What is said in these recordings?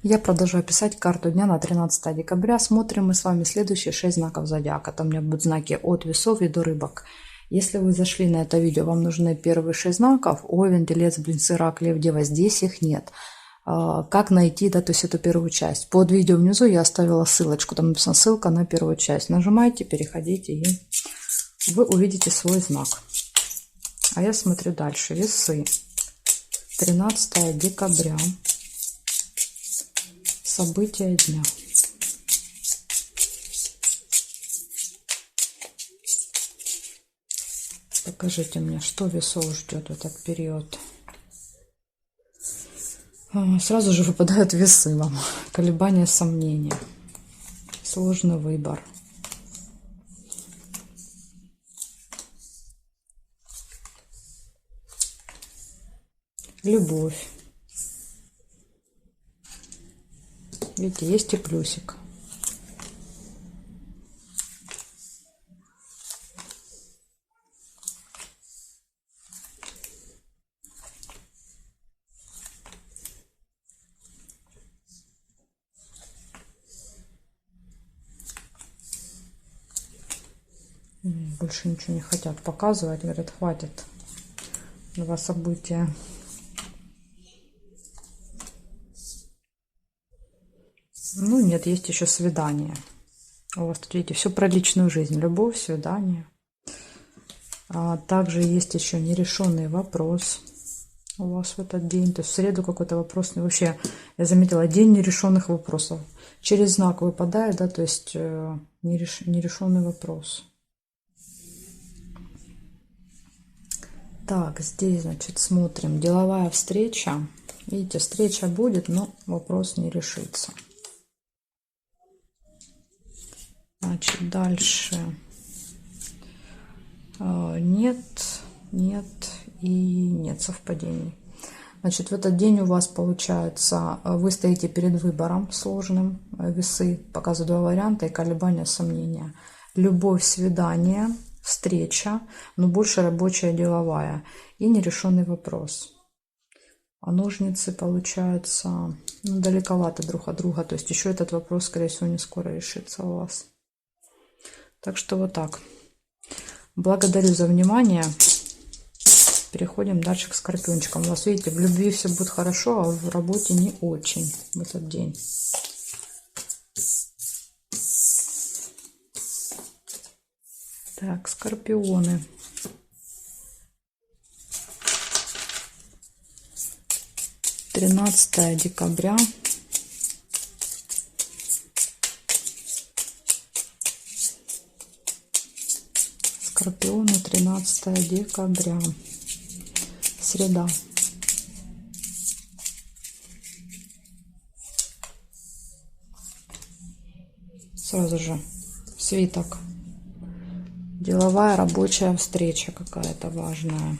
Я продолжаю писать карту дня на 13 декабря. Смотрим мы с вами следующие 6 знаков зодиака. Там у меня будут знаки от весов и до рыбок. Если вы зашли на это видео, вам нужны первые 6 знаков. Овен, Телец, Близнецы, Рак, Лев, Дева. Здесь их нет. Как найти, да, то есть эту первую часть? Под видео внизу я оставила ссылочку. Там написана ссылка на первую часть. Нажимайте, переходите, и вы увидите свой знак. А я смотрю дальше. Весы. 13 декабря. События дня. Покажите мне, что весов ждет в этот период. Сразу же выпадают весы вам. Колебания, сомнения. Сложный выбор. Любовь. Видите, есть и плюсик. Больше ничего не хотят показывать. Говорят, хватит. Два события. Ну, нет, есть еще свидание. У вас тут, видите, все про личную жизнь. Любовь, свидание. Также есть еще нерешенный вопрос у вас в этот день. То есть в среду какой-то вопрос. Вообще, я заметила, день нерешенных вопросов. Через знак выпадает, да, то есть нерешенный вопрос. Так, здесь, значит, смотрим. Деловая встреча. Видите, встреча будет, но вопрос не решится. Значит, дальше. Нет и нет совпадений. Значит, в этот день у вас получается, вы стоите перед выбором сложным. Весы показывают два варианта и колебания, сомнения. Любовь, свидание, встреча, но больше рабочая, деловая. И нерешенный вопрос. А ножницы, получается, далековато друг от друга. То есть еще этот вопрос, скорее всего, не скоро решится у вас. Так что вот так. Благодарю за внимание. Переходим дальше к скорпиончикам. У вас, видите, в любви все будет хорошо, а в работе не очень в этот день. Так, скорпионы. Тринадцатое декабря. Скорпионы, 13 декабря. Среда. Сразу же свиток. Деловая, рабочая встреча какая-то важная.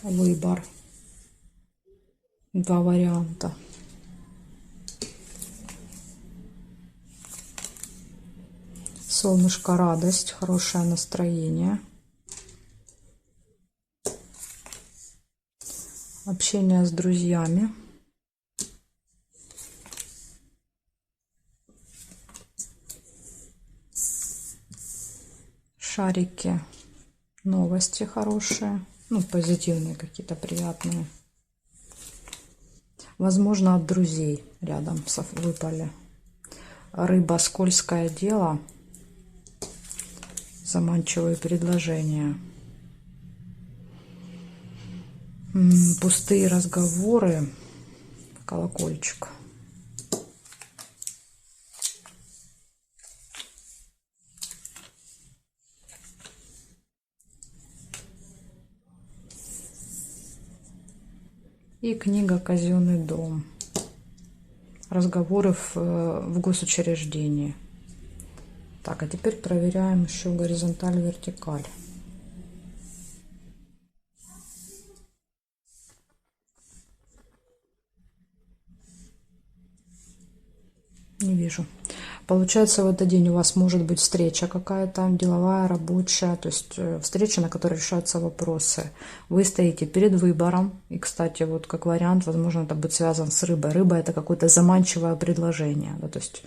Выбор. Два варианта. Солнышко, радость, хорошее настроение. Общение с друзьями. Шарики, новости хорошие, ну, позитивные какие-то, приятные. Возможно, от друзей рядом выпали. Рыба, скользкое дело. Заманчивые предложения. Пустые разговоры. Колокольчик. И книга «Казенный дом». Разговоры в госучреждении. Так, а теперь проверяем еще горизонталь, вертикаль. Не вижу. Получается, в этот день у вас может быть встреча какая-то, деловая, рабочая, то есть встреча, на которой решаются вопросы. Вы стоите перед выбором, и, кстати, вот как вариант, возможно, это будет связано с рыбой. Рыба – это какое-то заманчивое предложение, да, то есть,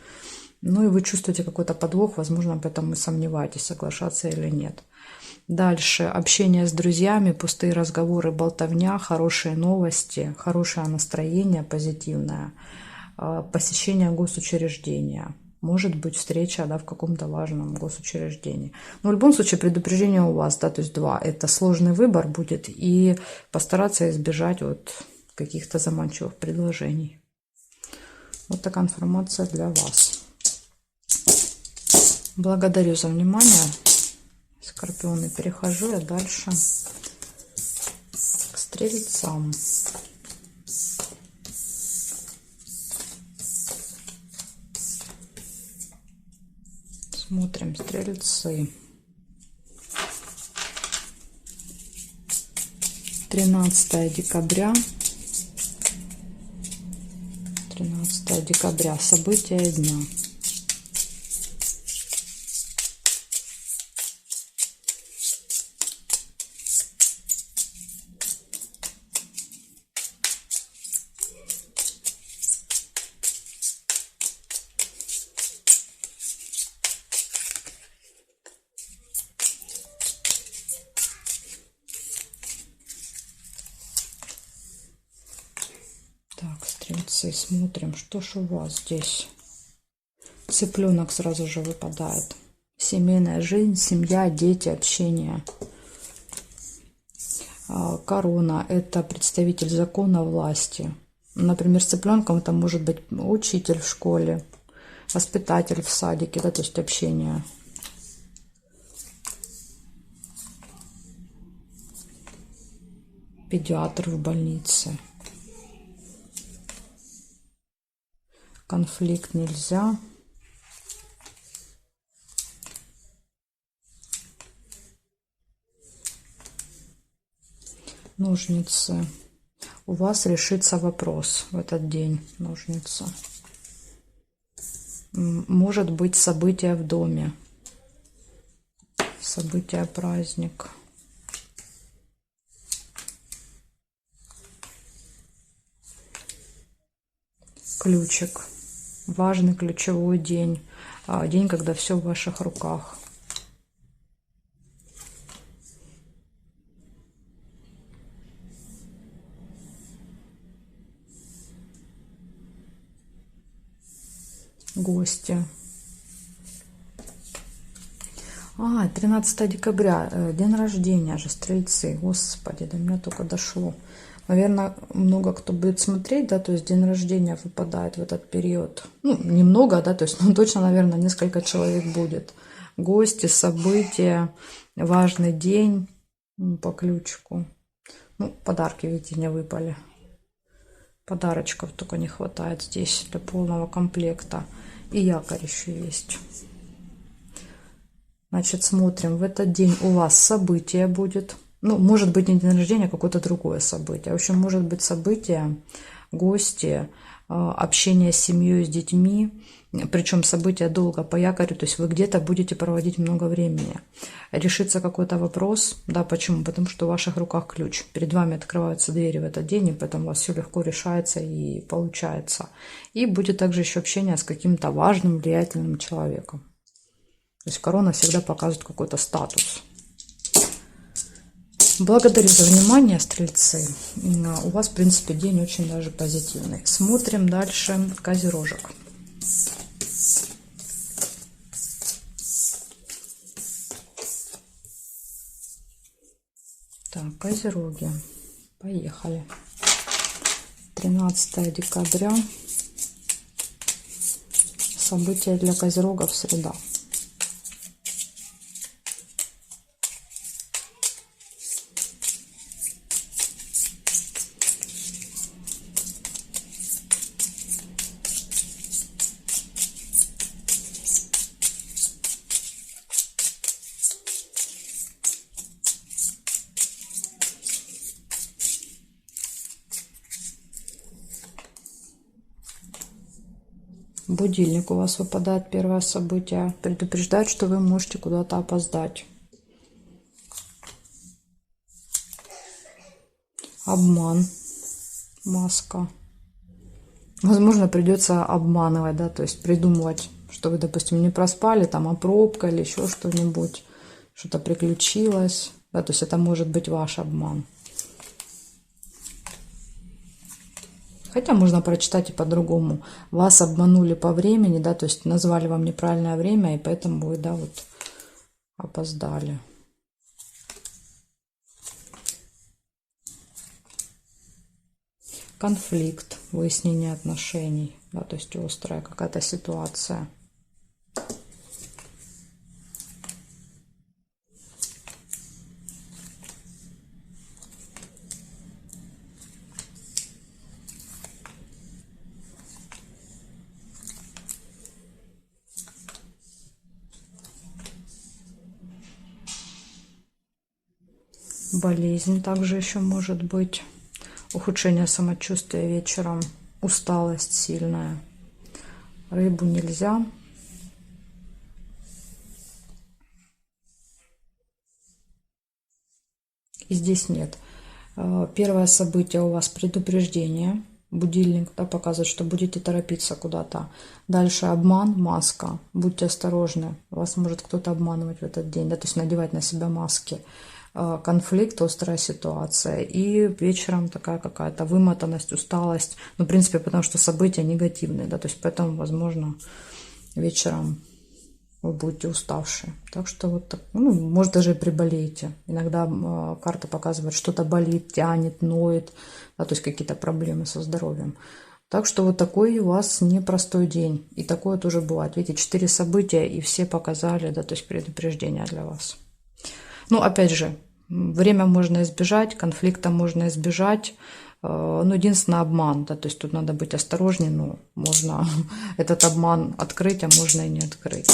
ну и вы чувствуете какой-то подвох, возможно, поэтому и сомневаетесь, соглашаться или нет. Дальше общение с друзьями, пустые разговоры, болтовня, хорошие новости, хорошее настроение, позитивное, посещение госучреждения. Может быть встреча, да, в каком-то важном госучреждении. Но в любом случае предупреждение у вас, да, то есть 2. Это сложный выбор будет, и постараться избежать вот каких-то заманчивых предложений. Вот такая информация для вас. Благодарю за внимание. Скорпионы, перехожу я дальше к стрельцам. Смотрим, стрельцы. 13 декабря. 13 декабря. События дня. Так, стрельцы, смотрим, что ж у вас здесь. Цыпленок сразу же выпадает. Семейная жизнь, семья, дети, общение. Корона – это представитель закона, власти. Например, с цыпленком это может быть учитель в школе, воспитатель в садике, да, то есть общение. Педиатр в больнице. Конфликт нельзя. Ножницы. У вас решится вопрос в этот день. Ножницы. Может быть событие в доме. Событие, праздник. Ключик. Важный ключевой день. День, когда все в ваших руках. Гости. 13 декабря. День рождения же, стрельцы. Господи, до меня только дошло. Наверное, много кто будет смотреть, да, то есть день рождения выпадает в этот период. Ну, немного, да, то есть, ну, точно, наверное, несколько человек будет. Гости, события, важный день по ключику. Ну, подарки, видите, не выпали. Подарочков только не хватает здесь для полного комплекта. И якорь еще есть. Значит, смотрим, в этот день у вас событие будет. Ну, может быть, не день рождения, а какое-то другое событие. В общем, может быть событие, гости, общение с семьей, с детьми. Причем события долго по якорю, то есть вы где-то будете проводить много времени. Решится какой-то вопрос. Да, почему? Потому что в ваших руках ключ. Перед вами открываются двери в этот день, и поэтому у вас все легко решается и получается. И будет также еще общение с каким-то важным, влиятельным человеком. То есть корона всегда показывает какой-то статус. Благодарю за внимание, стрельцы. У вас, в принципе, день очень даже позитивный. Смотрим дальше козерожек. Так, козероги. Поехали. 13 декабря. События для козерогов среда. Будильник у вас выпадает, первое событие. Предупреждает, что вы можете куда-то опоздать. Обман. Маска. Возможно, придется обманывать, да, то есть придумывать, что вы, допустим, не проспали, там, а пробка или еще что-нибудь, что-то приключилось, да, то есть это может быть ваш обман. Хотя можно прочитать и по-другому. Вас обманули по времени, да, то есть назвали вам неправильное время, и поэтому вы, да, вот опоздали. Конфликт, выяснение отношений, да, то есть острая какая-то ситуация. Болезнь также еще может быть. Ухудшение самочувствия вечером. Усталость сильная. Рыбу нельзя. И здесь нет. Первое событие у вас предупреждение. Будильник, да, показывает, что будете торопиться куда-то. Дальше обман, маска. Будьте осторожны. Вас может кто-то обманывать в этот день, да, то есть надевать на себя маски. Конфликт, острая ситуация. И вечером такая какая-то вымотанность, усталость. Ну, в принципе, потому что события негативные, да, то есть поэтому, возможно, вечером вы будете уставшие. Так что вот так, ну, может, даже и приболеете. Иногда карта показывает, что-то болит, тянет, ноет, да, то есть какие-то проблемы со здоровьем. Так что вот такой у вас непростой день. И такое тоже бывает. Видите, 4 события, и все показали, да, то есть предупреждения для вас. Ну, опять же, время можно избежать, конфликта можно избежать. Ну, единственное, обман, да, то есть тут надо быть осторожнее, но можно этот обман открыть, а можно и не открыть.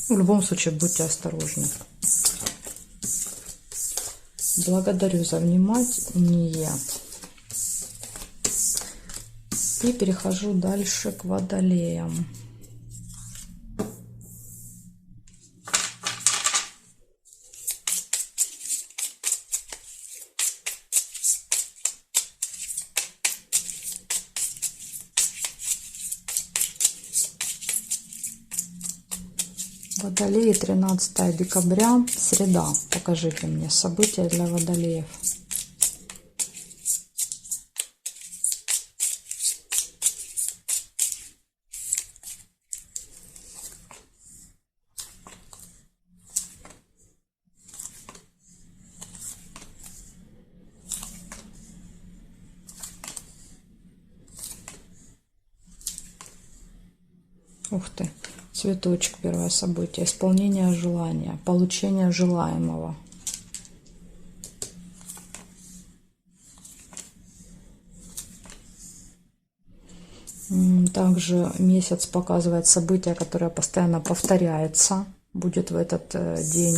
В любом случае, будьте осторожны. Благодарю за внимание. И перехожу дальше к водолеям. Водолеи, 13 декабря, среда. Покажите мне события для водолеев. Ух ты. Цветочек, первое событие. Исполнение желания, получение желаемого. Также месяц показывает событие, которое постоянно повторяется. Будет в этот день.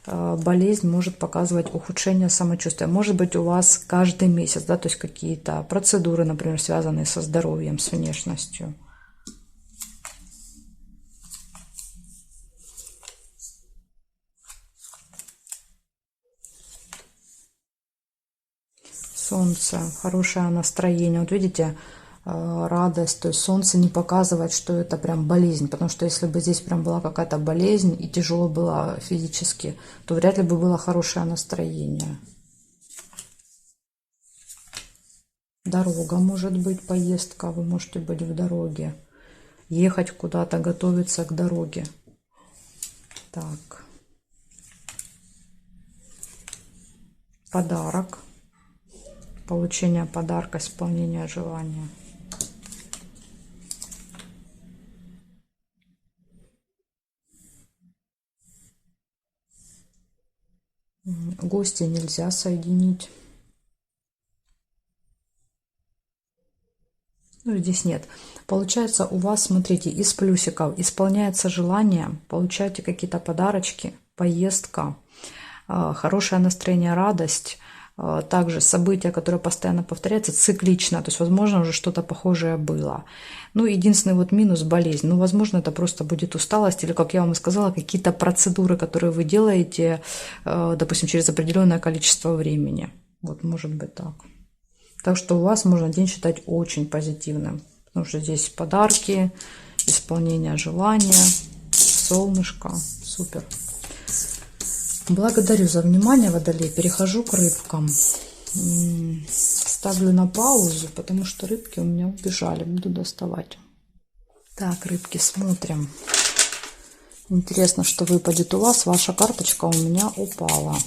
Болезнь может показывать ухудшение самочувствия. Может быть, у вас каждый месяц, да, то есть какие-то процедуры, например, связанные со здоровьем, с внешностью. Солнце, хорошее настроение. Вот видите, радость, то есть солнце не показывает, что это прям болезнь, потому что если бы здесь прям была какая-то болезнь и тяжело было физически, то вряд ли бы было хорошее настроение. Дорога может быть, поездка, вы можете быть в дороге, ехать куда-то, готовиться к дороге. Так. Подарок. Получение подарка, исполнение желания. Гости нельзя соединить. Ну, здесь нет. Получается, у вас, смотрите, из плюсиков исполняется желание, получаете какие-то подарочки, поездка, хорошее настроение, радость. Также события, которые постоянно повторяются, циклично, то есть, возможно, уже что-то похожее было. Ну, единственный вот минус – болезнь. Ну, возможно, это просто будет усталость или, как я вам и сказала, какие-то процедуры, которые вы делаете, допустим, через определенное количество времени. Вот, может быть так. Так что у вас можно день считать очень позитивным, потому что здесь подарки, исполнение желания, солнышко, супер. Благодарю за внимание, Водолей. Перехожу к рыбкам. Ставлю на паузу, потому что рыбки у меня убежали. Буду доставать. Так, рыбки, смотрим. Интересно, что выпадет у вас. Ваша карточка у меня упала.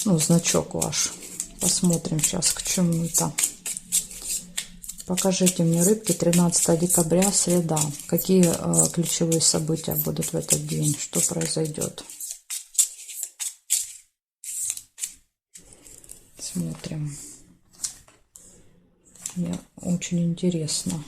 Ну, значок ваш. Посмотрим сейчас, к чему это. Покажите мне, рыбки, 13 декабря, среда. Какие ключевые события будут в этот день? Что произойдет? Смотрим. Мне очень интересно.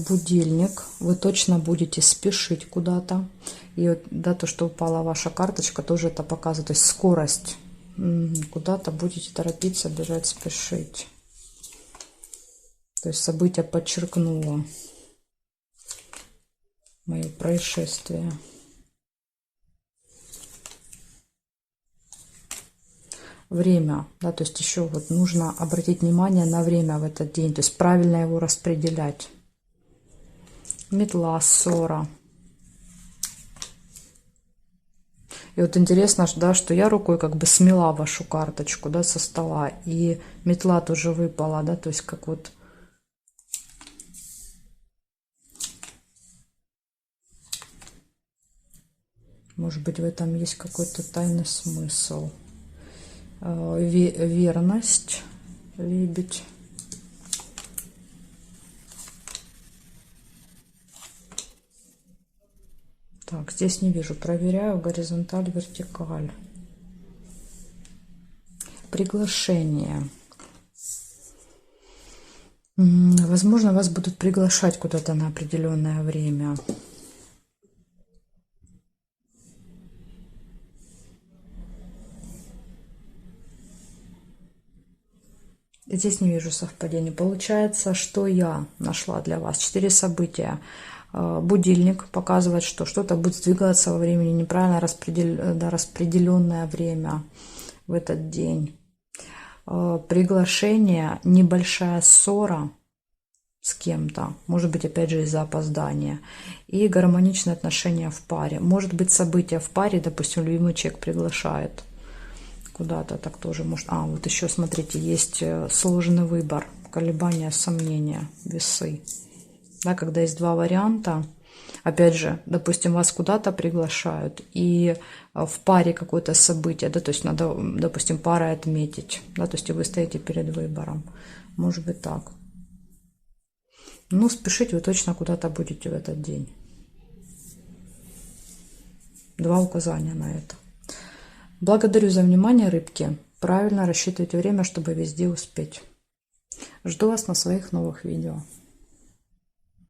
Будильник. Вы точно будете спешить куда-то. И вот, да, то, что упала ваша карточка, тоже это показывает. То есть скорость. Куда-то будете торопиться, бежать, спешить. То есть событие подчеркнуло мое происшествие. Время, да, то есть еще вот нужно обратить внимание на время в этот день, то есть правильно его распределять. Метла, ссора. И вот интересно, да, что я рукой как бы смела вашу карточку, да, со стола, и метла тоже выпала, да, то есть как вот. Может быть, в этом есть какой-то тайный смысл. Верность, лебедь. Так, здесь не вижу. Проверяю горизонталь, вертикаль. Приглашение. Возможно, вас будут приглашать куда-то на определенное время. Здесь не вижу совпадений. Получается, что я нашла для вас 4 события. Будильник показывает, что что-то будет сдвигаться во времени, неправильно распределенное время в этот день. Приглашение, небольшая ссора с кем-то, может быть, опять же, из-за опоздания. И гармоничные отношения в паре. Может быть, события в паре, допустим, любимый человек приглашает куда-то, так тоже может. Вот еще, смотрите, есть сложный выбор, колебания, сомнения, весы. Да, когда есть два варианта, опять же, допустим, вас куда-то приглашают, и в паре какое-то событие, да, то есть надо, допустим, парой отметить, да, то есть вы стоите перед выбором. Может быть так. Ну, спешить вы точно куда-то будете в этот день. 2 указания на это. Благодарю за внимание, рыбки. Правильно рассчитывайте время, чтобы везде успеть. Жду вас на своих новых видео.